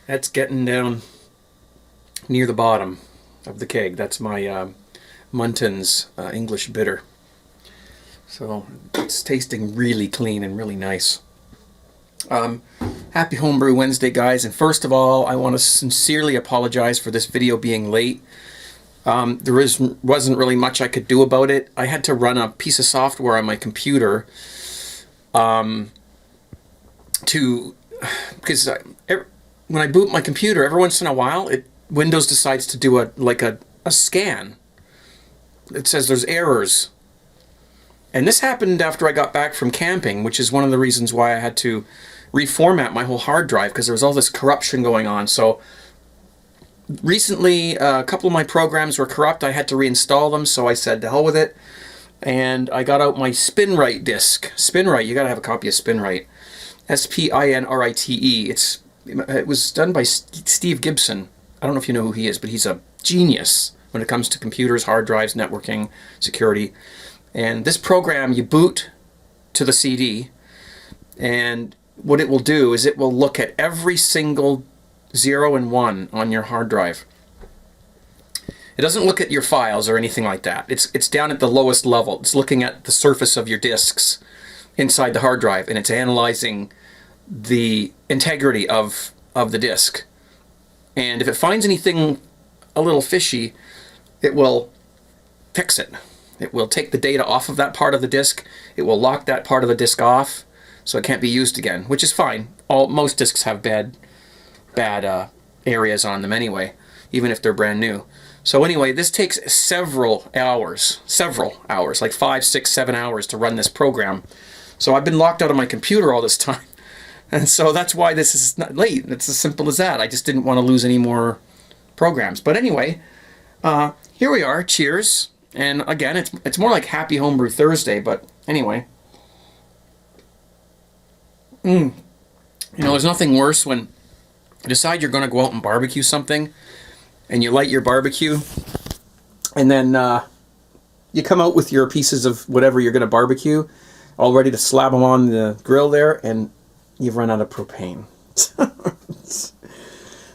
That's getting down near the bottom of the keg. That's my Munton's English bitter. So it's tasting really clean and really nice. Happy Homebrew Wednesday, guys. And first of all, I want to sincerely apologize for this video being late. Wasn't really much I could do about it. I had to run a piece of software on my computer because when I boot my computer, every once in a while, Windows decides to do a scan. It says there's errors. And this happened after I got back from camping, which is one of the reasons why I had to reformat my whole hard drive, because there was all this corruption going on. So recently, a couple of my programs were corrupt. I had to reinstall them, so I said to hell with it. And I got out my SpinRite disk. SpinRite, you gotta have a copy of SpinRite. SpinRite. It was done by Steve Gibson. I don't know if you know who he is, but he's a genius when it comes to computers, hard drives, networking, security. And this program, you boot to the CD, and what it will do is it will look at every single 0 and 1 on your hard drive. It doesn't look at your files or anything like that. It's down at the lowest level. It's looking at the surface of your disks inside the hard drive, and it's analyzing the integrity of the disk. And if it finds anything a little fishy, it will fix it. It will take the data off of that part of the disk. It will lock that part of the disk off, so it can't be used again, which is fine. Most disks have bad areas on them anyway, even if they're brand new. So anyway, this takes several hours, like 5, 6, 7 hours to run this program. So I've been locked out of my computer all this time. And so that's why this is not late. It's as simple as that. I just didn't want to lose any more programs. But anyway, here we are. Cheers. And again, it's more like Happy Homebrew Thursday, but anyway. You know, there's nothing worse when you decide you're going to go out and barbecue something, and you light your barbecue, and then you come out with your pieces of whatever you're going to barbecue, all ready to slab them on the grill there, and you've run out of propane.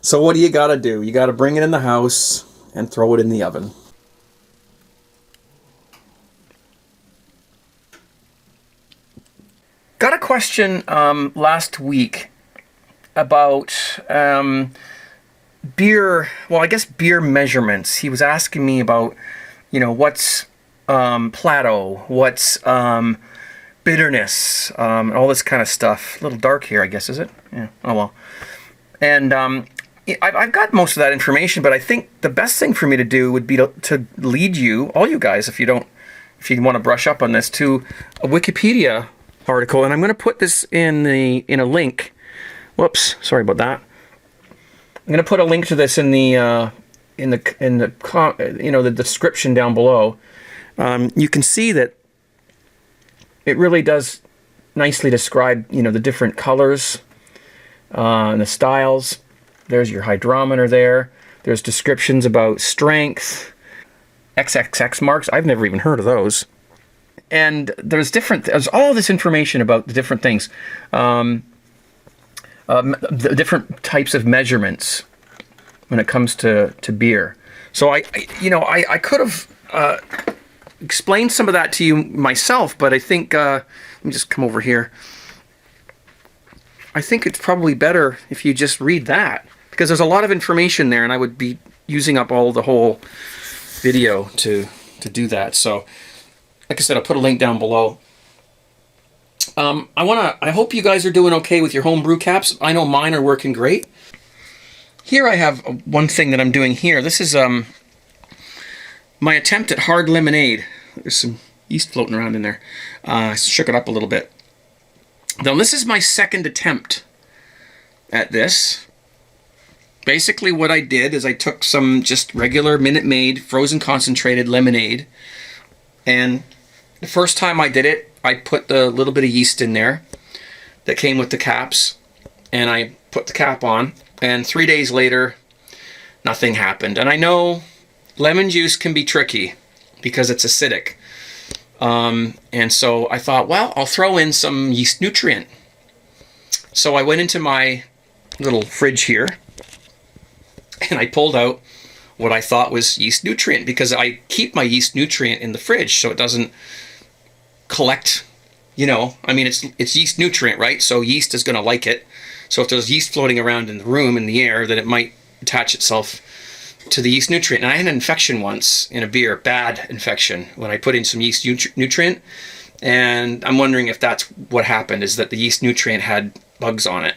So what do you got to do? You got to bring it in the house and throw it in the oven. Got a question last week about beer, well, I guess beer measurements. He was asking me about, you know, what's plateau, what's bitterness, all this kind of stuff. A little dark here, I guess, is it? Yeah, oh well. And I've got most of that information, but I think the best thing for me to do would be to lead you, all you guys, if you want to brush up on this, to a Wikipedia article, and I'm going to put this in a link. Whoops, sorry about that. I'm going to put a link to this in the description down below. You can see that it really does nicely describe, you know, the different colors and the styles. There's your hydrometer there. There's descriptions about strength, XXX marks. I've never even heard of those. And there's all this information about the different things, the different types of measurements when it comes to beer. So I could have explained some of that to you myself, but I think let me just come over here. I think it's probably better if you just read that, because there's a lot of information there, and I would be using up the whole video to do that. So, like I said, I'll put a link down below. I hope you guys are doing okay with your home brew caps. I know mine are working great. Here I have one thing that I'm doing here. This is my attempt at hard lemonade. There's some yeast floating around in there. I shook it up a little bit. Now this is my second attempt at this. Basically what I did is I took some just regular Minute Maid frozen concentrated lemonade, and the first time I did it, I put the little bit of yeast in there that came with the caps, and I put the cap on, and 3 days later, nothing happened. And I know lemon juice can be tricky because it's acidic. And so I thought, well, I'll throw in some yeast nutrient. So I went into my little fridge here, and I pulled out what I thought was yeast nutrient, because I keep my yeast nutrient in the fridge so it doesn't collect, I mean, it's yeast nutrient, right? So yeast is going to like it. So if there's yeast floating around in the room, in the air, then it might attach itself to the yeast nutrient. And I had an infection once in a beer, bad infection, when I put in some yeast nutrient. And I'm wondering if that's what happened, is that the yeast nutrient had bugs on it.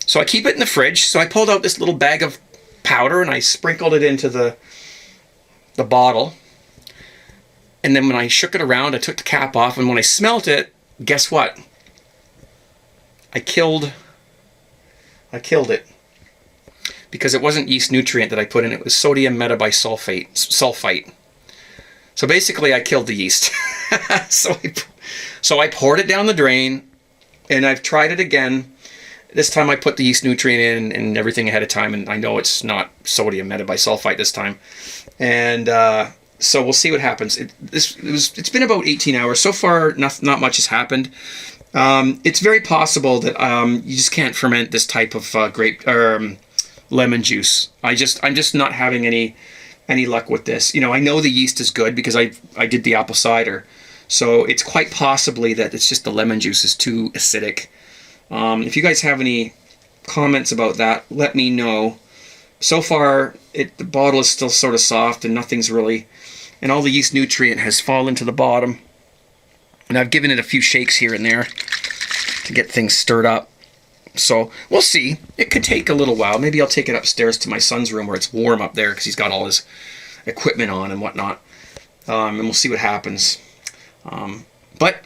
So I keep it in the fridge. So I pulled out this little bag of powder and I sprinkled it into the bottle. And then when I shook it around, I took the cap off, and when I smelt it, guess what? I killed it. Because it wasn't yeast nutrient that I put in, it was sodium sulfite. So basically I killed the yeast. So I poured it down the drain, and I've tried it again. This time I put the yeast nutrient in and everything ahead of time, and I know it's not sodium metabisulfite this time. And so we'll see what happens. It's been about 18 hours. So far, not much has happened. It's very possible that you just can't ferment this type of lemon juice. I'm just not having any luck with this. I know the yeast is good because I did the apple cider. So it's quite possibly that it's just the lemon juice is too acidic. If you guys have any comments about that, let me know. So far, the bottle is still sort of soft and nothing's really, and all the yeast nutrient has fallen to the bottom. And I've given it a few shakes here and there to get things stirred up. So we'll see. It could take a little while. Maybe I'll take it upstairs to my son's room where it's warm up there because he's got all his equipment on and whatnot. And we'll see what happens. But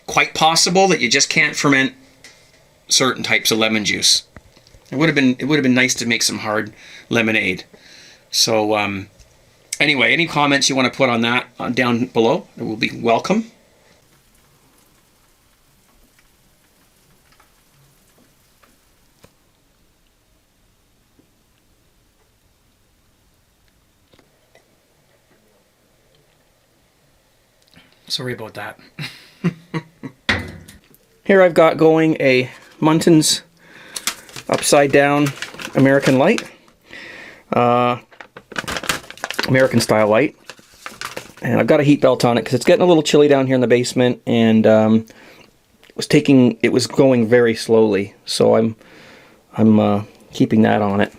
quite possible that you just can't ferment certain types of lemon juice. It would have been nice to make some hard lemonade. So anyway, any comments you want to put on that down below, it will be welcome. Sorry about that. Here I've got going a Munton's upside down American light, American style light, and I've got a heat belt on it because it's getting a little chilly down here in the basement, and it was going very slowly, so I'm keeping that on it.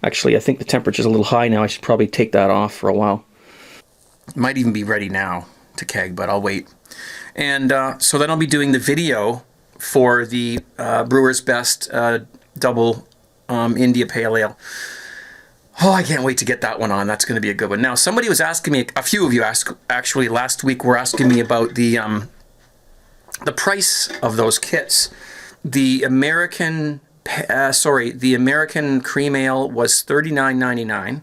Actually, I think the temperature's a little high now. I should probably take that off for a while. It might even be ready now to keg, but I'll wait. And so then I'll be doing the video for the Brewer's Best Double India Pale Ale. Oh, I can't wait to get that one on. That's going to be a good one. Now, somebody was asking me, a few of you actually last week were asking me about the price of those kits. The American Cream Ale was $39.99.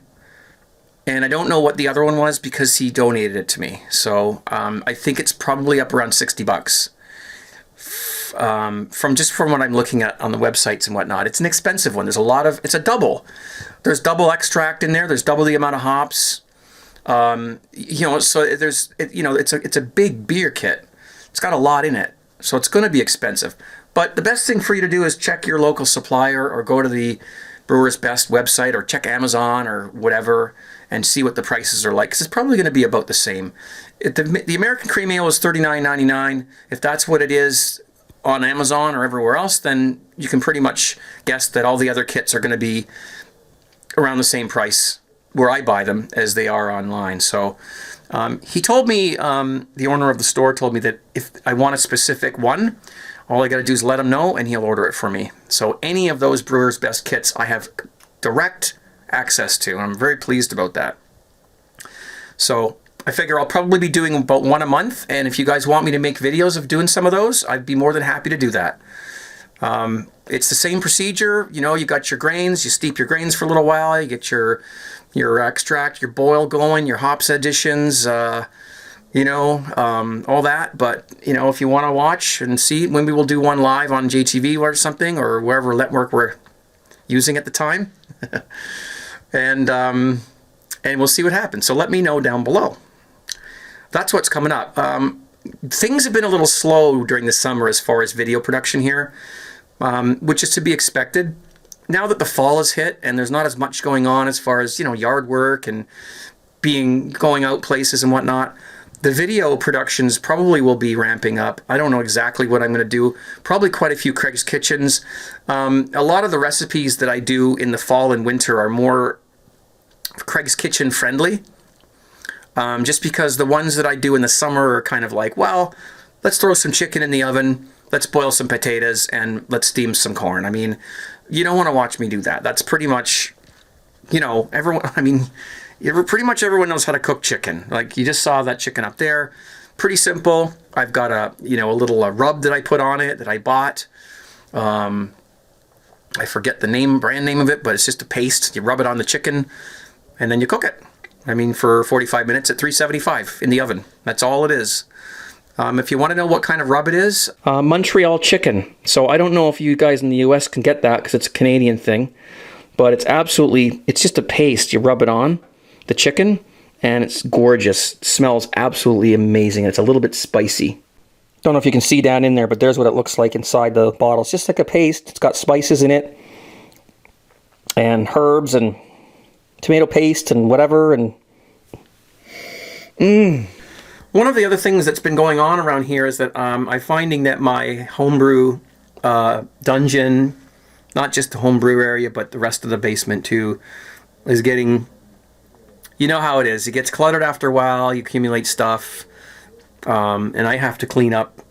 And I don't know what the other one was because he donated it to me. So I think it's probably up around $60. From what I'm looking at on the websites and whatnot, it's an expensive one. It's a double. There's double extract in there. There's double the amount of hops. So it's a big beer kit. It's got a lot in it, so it's going to be expensive. But the best thing for you to do is check your local supplier or go to the Brewer's Best website or check Amazon or whatever and see what the prices are like, because it's probably going to be about the same. The American Cream Ale is $39.99. If that's what it is on Amazon or everywhere else, then you can pretty much guess that all the other kits are going to be around the same price where I buy them as they are online. So he told me, the owner of the store told me that if I want a specific one, all I got to do is let him know and he'll order it for me. So any of those Brewer's Best kits I have direct access to, and I'm very pleased about that. So I figure I'll probably be doing about one a month, and if you guys want me to make videos of doing some of those, I'd be more than happy to do that. It's the same procedure. You got your grains, you steep your grains for a little while, you get your extract, your boil going, your hops additions, all that. But, if you want to watch and see, maybe we'll do one live on JTV or something, or wherever network we're using at the time. And we'll see what happens. So let me know down below. That's what's coming up. Things have been a little slow during the summer as far as video production here, which is to be expected. now that the fall has hit and there's not as much going on as far as, yard work and going out places and whatnot, the video productions probably will be ramping up. I don't know exactly what I'm going to do. Probably quite a few Craig's Kitchens. A lot of the recipes that I do in the fall and winter are more Craig's Kitchen friendly. Just because the ones that I do in the summer are kind of like, well, let's throw some chicken in the oven, let's boil some potatoes, and let's steam some corn. I mean, you don't want to watch me do that. That's pretty much, everyone, pretty much everyone knows how to cook chicken. Like, you just saw that chicken up there. Pretty simple. I've got a little rub that I put on it that I bought. I forget the brand name of it, but it's just a paste. You rub it on the chicken, and then you cook it. For 45 minutes at 375 in the oven. That's all it is. If you want to know what kind of rub it is, Montreal chicken. So I don't know if you guys in the US can get that because it's a Canadian thing, but it's just a paste. You rub it on the chicken and it's gorgeous. It smells absolutely amazing. It's a little bit spicy. Don't know if you can see down in there, but there's what it looks like inside the bottle. It's just like a paste. It's got spices in it and herbs and tomato paste and whatever. And one of the other things that's been going on around here is that I'm finding that my homebrew dungeon, not just the homebrew area, but the rest of the basement too, is getting, you know how it is. It gets cluttered after a while. You accumulate stuff, and I have to clean up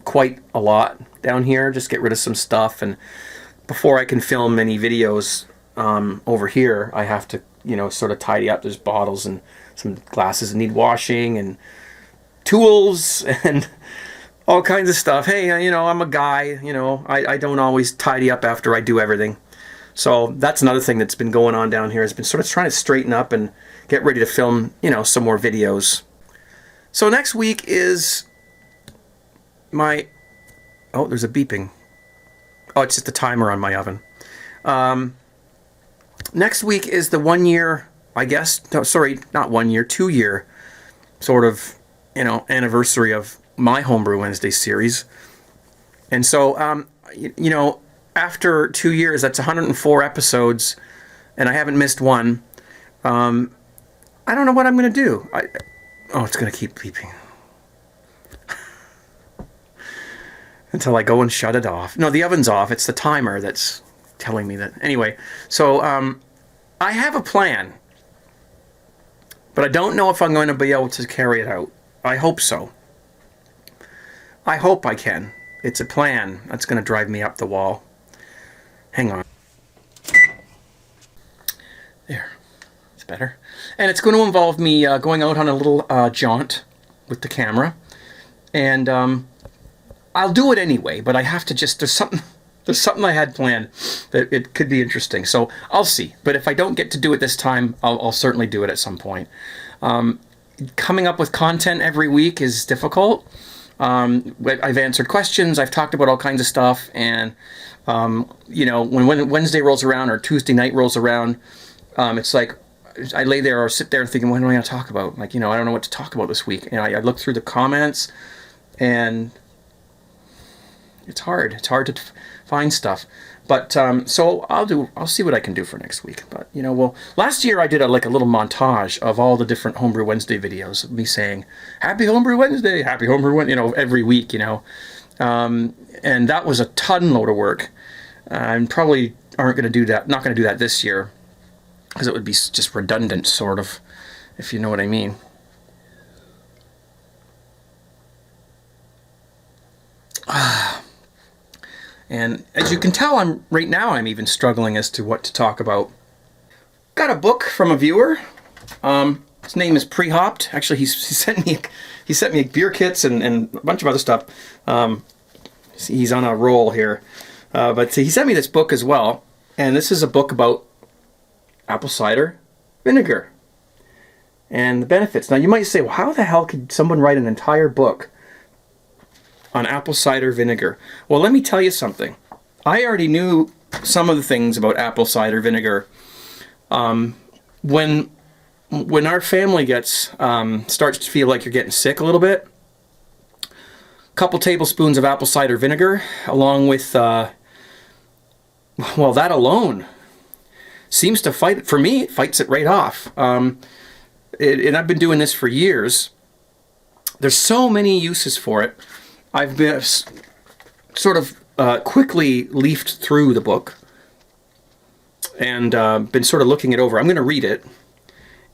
quite a lot down here. Just get rid of some stuff, and before I can film any videos over here, I have to, sort of tidy up. There's bottles and some glasses that need washing and tools and all kinds of stuff. Hey, I'm a guy, I don't always tidy up after I do everything. So that's another thing that's been going on down here. Has been sort of trying to straighten up and get ready to film, some more videos. So next week is there's a beeping. Oh, it's just the timer on my oven. Next week is the 1 year, I guess, no, sorry, not 1 year, 2 year sort of, anniversary of my Homebrew Wednesday series. And so, after 2 years, that's 104 episodes, and I haven't missed one. I don't know what I'm going to do. It's going to keep beeping. Until I go and shut it off. No, the oven's off. It's the timer that's telling me that. Anyway, so I have a plan, but I don't know if I'm going to be able to carry it out. I hope so. I hope I can. It's a plan that's going to drive me up the wall. Hang on. There. It's better. And it's going to involve me going out on a little jaunt with the camera. And I'll do it anyway, but I have to just... There's something I had planned that it could be interesting. So I'll see. But if I don't get to do it this time, I'll certainly do it at some point. Coming up with content every week is difficult. I've answered questions. I've talked about all kinds of stuff. And, when Wednesday rolls around or Tuesday night rolls around, it's like I lay there or sit there thinking, what am I going to talk about? Like, I don't know what to talk about this week. And I look through the comments and it's hard. It's hard to find stuff. But so I'll see what I can do for next week. But last year I did a little montage of all the different Homebrew Wednesday videos of me saying Happy Homebrew Wednesday, Happy Homebrew Wednesday, every week, and that was a ton load of work. And probably aren't going to do that. Not going to do that this year because it would be just redundant, sort of, if you know what I mean. And as you can tell, right now I'm even struggling as to what to talk about. Got a book from a viewer. His name is Pre-Hopped. Actually, he sent me beer kits and a bunch of other stuff. He's on a roll here, but he sent me this book as well. And this is a book about apple cider vinegar and the benefits. Now you might say, well, how the hell could someone write an entire book on apple cider vinegar? Well, let me tell you something. I already knew some of the things about apple cider vinegar. When our family starts to feel like you're getting sick a little bit, a couple tablespoons of apple cider vinegar, along with well, that alone seems to fight it. For me, it fights it right off. And I've been doing this for years. There's so many uses for it. I've been sort of quickly leafed through the book and been sort of looking it over. I'm going to read it.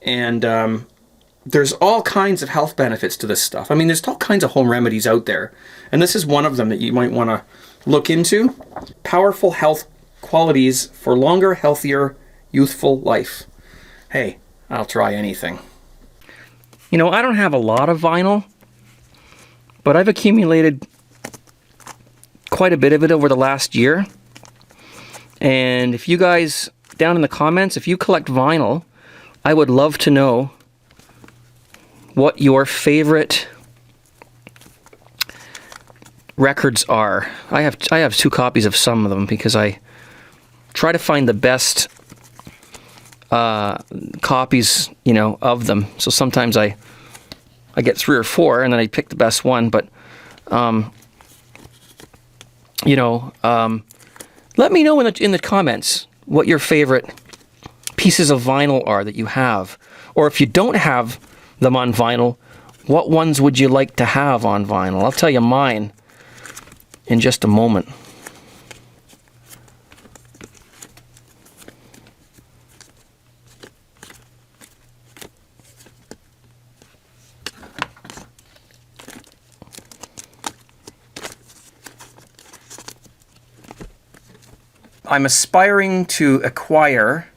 And there's all kinds of health benefits to this stuff. I mean, there's all kinds of home remedies out there. And this is one of them that you might want to look into. Powerful health qualities for longer, healthier, youthful life. Hey, I'll try anything. You know, I don't have a lot of vinyl, but I've accumulated quite a bit of it over the last year. And if you guys, down in the comments, if you collect vinyl, I would love to know what your favorite records are. I have 2 copies of some of them because I try to find the best copies, you know, of them. So sometimes I get 3 or 4 and then I pick the best one. But you know, let me know in the comments what your favorite pieces of vinyl are that you have, or if you don't have them on vinyl, what ones would you like to have on vinyl? I'll tell you mine in just a moment. I'm aspiring to acquire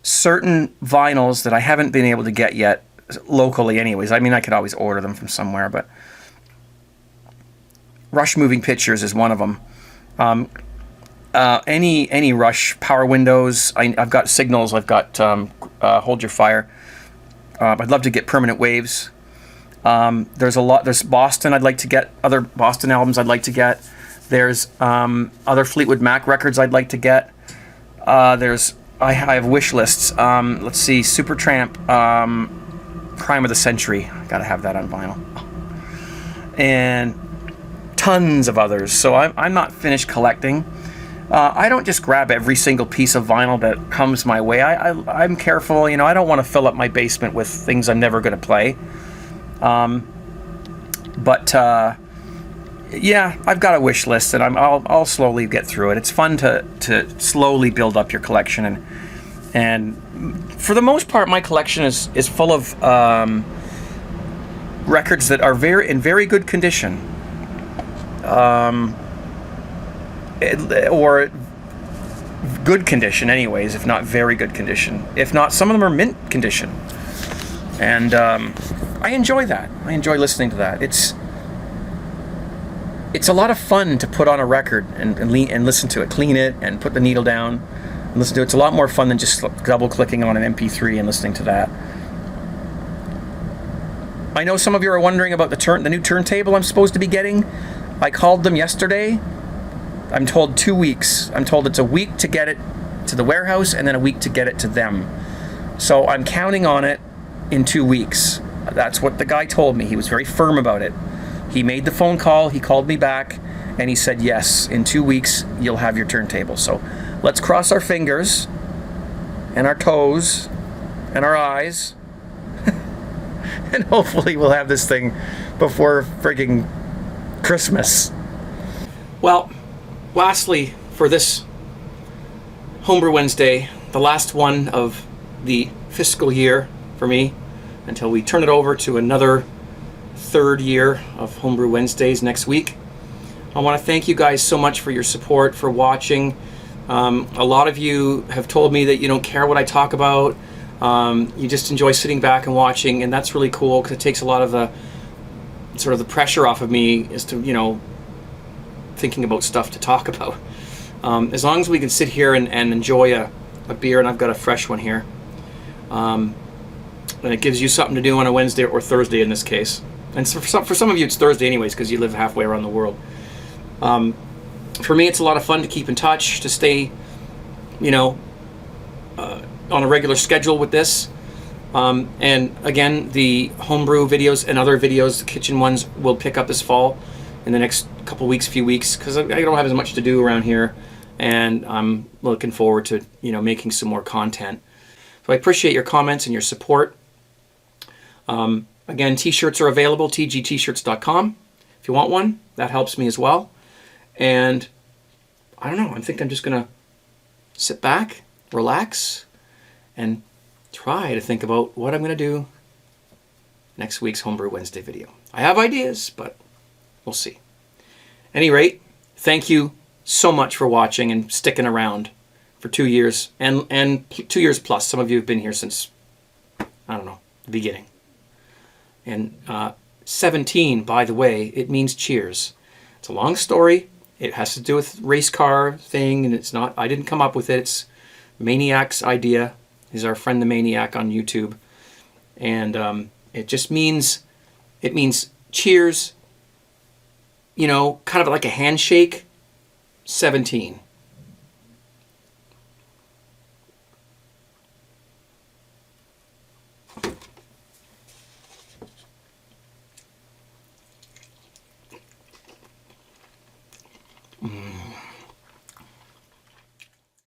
certain vinyls that I haven't been able to get yet, locally anyways. I mean, I could always order them from somewhere, but Rush Moving Pictures is one of them. Any Rush Power Windows. I've got Signals. I've got Hold Your Fire. I'd love to get Permanent Waves. There's a lot. There's Boston. I'd like to get other Boston albums. I'd like to get. There's other Fleetwood Mac records I'd like to get. I have wish lists. Let's see, Supertramp, Crime of the Century. Gotta have that on vinyl. And tons of others. So I'm not finished collecting. I don't just grab every single piece of vinyl that comes my way. I'm careful. You know, I don't want to fill up my basement with things I'm never going to play. Yeah, I've got a wish list, and I'll slowly get through it. It's fun to slowly build up your collection, and for the most part, my collection is full of records that are in very good condition, or good condition, anyways. If not very good condition, if not, some of them are mint condition, and I enjoy that. I enjoy listening to that. It's a lot of fun to put on a record and listen to it, clean it, and put the needle down and listen to it. It's a lot more fun than just double-clicking on an MP3 and listening to that. I know some of you are wondering about the new turntable I'm supposed to be getting. I called them yesterday. I'm told 2 weeks. I'm told it's a week to get it to the warehouse and then a week to get it to them. So I'm counting on it in 2 weeks. That's what the guy told me. He was very firm about it. He made the phone call, he called me back, and he said, yes, in 2 weeks, you'll have your turntable. So let's cross our fingers, and our toes, and our eyes, and hopefully we'll have this thing before frigging Christmas. Well, lastly, for this Homebrew Wednesday, the last one of the fiscal year for me, until we turn it over to another 3rd year of Homebrew Wednesdays next week. I want to thank you guys so much for your support, for watching. A lot of you have told me that you don't care what I talk about. You just enjoy sitting back and watching, and that's really cool because it takes a lot of the sort of the pressure off of me as to, you know, thinking about stuff to talk about. As long as we can sit here and enjoy a beer, and I've got a fresh one here, and it gives you something to do on a Wednesday or Thursday in this case. And so for some of you, it's Thursday anyways, because you live halfway around the world. For me, it's a lot of fun to keep in touch, to stay, you know, on a regular schedule with this. And again, the homebrew videos and other videos, the kitchen ones, will pick up this fall in the next few weeks, because I don't have as much to do around here and I'm looking forward to, making some more content. So I appreciate your comments and your support. Again, t-shirts are available, tgtshirts.com. If you want one, that helps me as well. And I don't know, I think I'm just going to sit back, relax, and try to think about what I'm going to do next week's Homebrew Wednesday video. I have ideas, but we'll see. At any rate, thank you so much for watching and sticking around for 2 years and 2 years plus. Some of you have been here since, I don't know, the beginning. And 17, by the way, it means cheers. It's a long story. It has to do with race car thing, and it's not, I didn't come up with it. It's Maniac's idea. He's our friend the Maniac on YouTube. And it just means, cheers, kind of like a handshake, 17.